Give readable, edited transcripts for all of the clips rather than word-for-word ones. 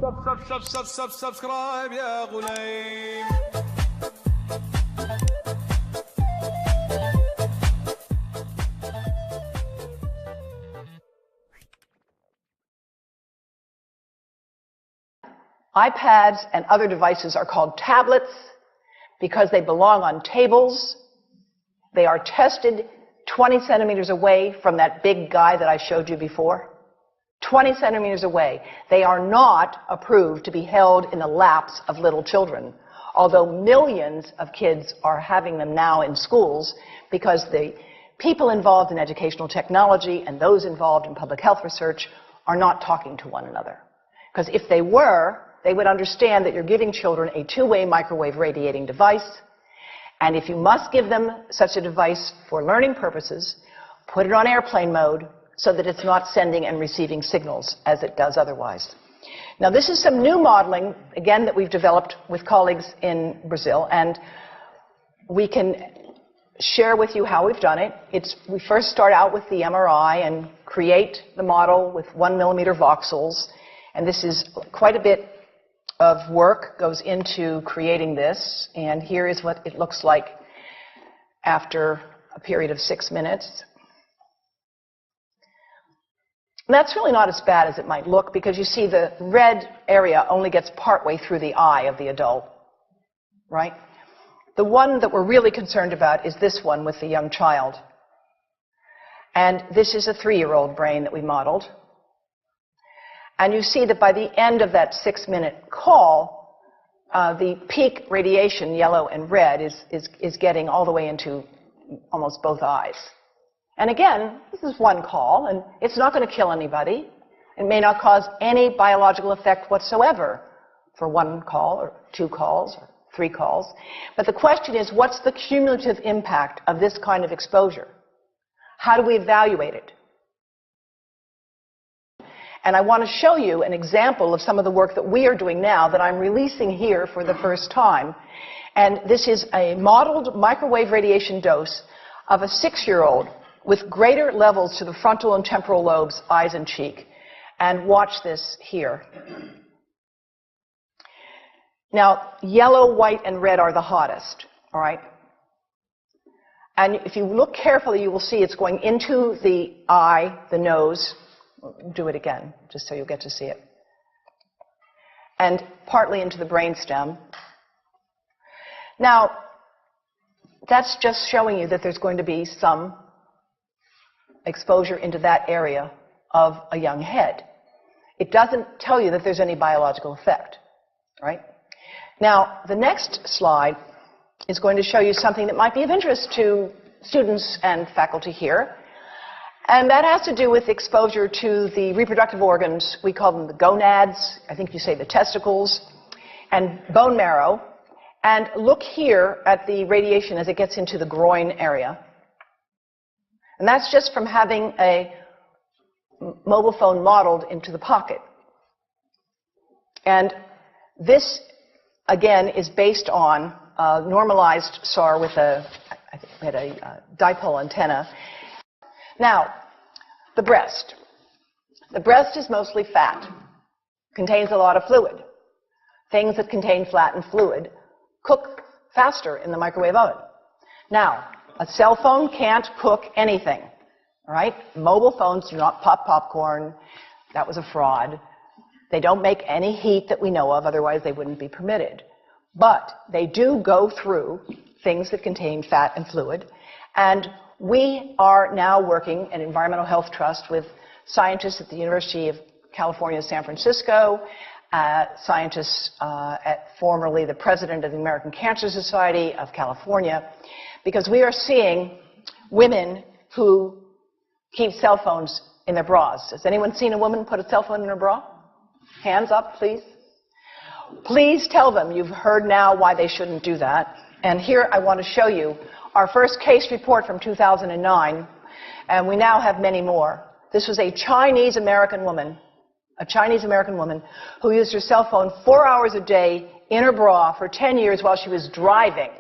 سبسكرايب يا غليم. iPads and other devices are called tablets because they belong on tables. They are tested 20 centimeters away from that big guy that I showed you before. 20 centimeters away. They are not approved to be held in the laps of little children, although millions of kids are having them now in schools because the people involved in educational technology and those involved in public health research are not talking to one another. Because if they were, they would understand that you're giving children a two-way microwave radiating device, and if you must give them such a device for learning purposes, put it on airplane mode so that it's not sending and receiving signals as it does otherwise. Now, this is some new modeling, again, that we've developed with colleagues in Brazil, and we can share with you how we've done it. We first start out with the MRI and create the model with 1 millimeter voxels, and this is quite a bit of work goes into creating this, and here is what it looks like after a period of 6 minutes. And that's really not as bad as it might look, because you see the red area only gets partway through the eye of the adult, right? The one that we're really concerned about is this one with the young child. And this is a 3-year-old brain that we modeled. And you see that by the end of that 6-minute call, the peak radiation, yellow and red, is getting all the way into almost both eyes. And again, this is one call, and it's not going to kill anybody. It may not cause any biological effect whatsoever for 1 call, or 2 calls, or 3 calls. But the question is, what's the cumulative impact of this kind of exposure? How do we evaluate it? And I want to show you an example of some of the work that we are doing now that I'm releasing here for the first time. And this is a modeled microwave radiation dose of a 6-year-old with greater levels to the frontal and temporal lobes, eyes and cheek. And watch this here. Now, yellow, white, and red are the hottest, all right? And if you look carefully, you will see it's going into the eye, the nose. Do it again, just so you'll get to see it. And partly into the brainstem. Now, that's just showing you that there's going to be some exposure into that area of a young head. It doesn't tell you that there's any biological effect, right? Now, the next slide is going to show you something that might be of interest to students and faculty here. And that has to do with exposure to the reproductive organs. We call them the gonads. I think you say the testicles. And bone marrow. And look here at the radiation as it gets into the groin area. And that's just from having a mobile phone modeled into the pocket. And this, again, is based on a normalized SAR with I think we had a dipole antenna. Now, the breast. The breast is mostly fat, contains a lot of fluid. Things that contain fat and fluid cook faster in the microwave oven. Now, a cell phone can't cook anything, all right? Mobile phones do not pop popcorn. That was a fraud. They don't make any heat that we know of, otherwise they wouldn't be permitted. But they do go through things that contain fat and fluid, and we are now working at Environmental Health Trust with scientists at the University of California, San Francisco, scientists at formerly the president of the American Cancer Society of California, because we are seeing women who keep cell phones in their bras. Has anyone seen a woman put a cell phone in her bra? Hands up, please. Please tell them you've heard now why they shouldn't do that. And here I want to show you our first case report from 2009, and we now have many more. This was a Chinese-American woman who used her cell phone 4 hours a day in her bra for 10 years while she was driving.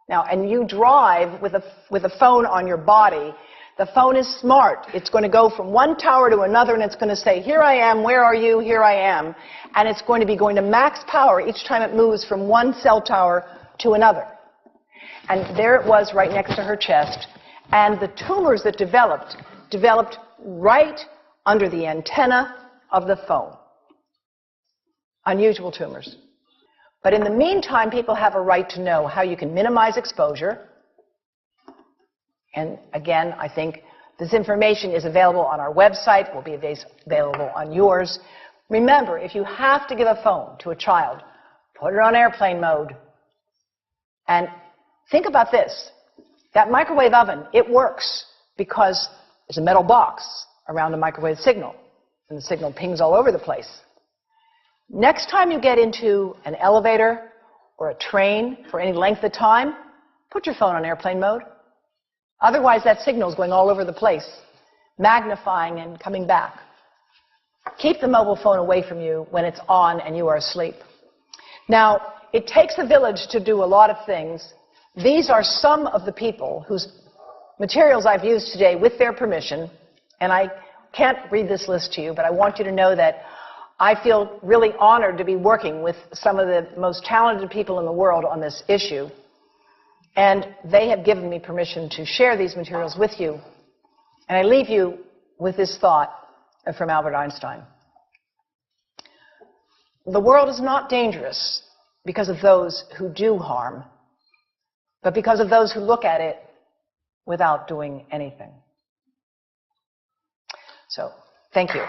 Now, and you drive with a phone on your body, The phone is smart. It's going to go from one tower to another, and it's going to say, here I am, where are you, here I am. And it's going to be going to max power each time it moves from one cell tower to another. And there it was right next to her chest. And the tumors that developed right under the antenna of the phone. Unusual tumors. But in the meantime, people have a right to know how you can minimize exposure. And again, I think this information is available on our website, will be available on yours. Remember, if you have to give a phone to a child, put it on airplane mode. And think about this. That microwave oven, it works because there's a metal box around the microwave signal, and the signal pings all over the place. Next time you get into an elevator or a train for any length of time, put your phone on airplane mode. Otherwise, that signal is going all over the place, magnifying and coming back. Keep the mobile phone away from you when it's on and you are asleep. Now, it takes a village to do a lot of things. These are some of the people whose materials I've used today with their permission, and I can't read this list to you, but I want you to know that I feel really honored to be working with some of the most talented people in the world on this issue. And they have given me permission to share these materials with you. And I leave you with this thought from Albert Einstein. The world is not dangerous because of those who do harm, but because of those who look at it without doing anything. So, thank you.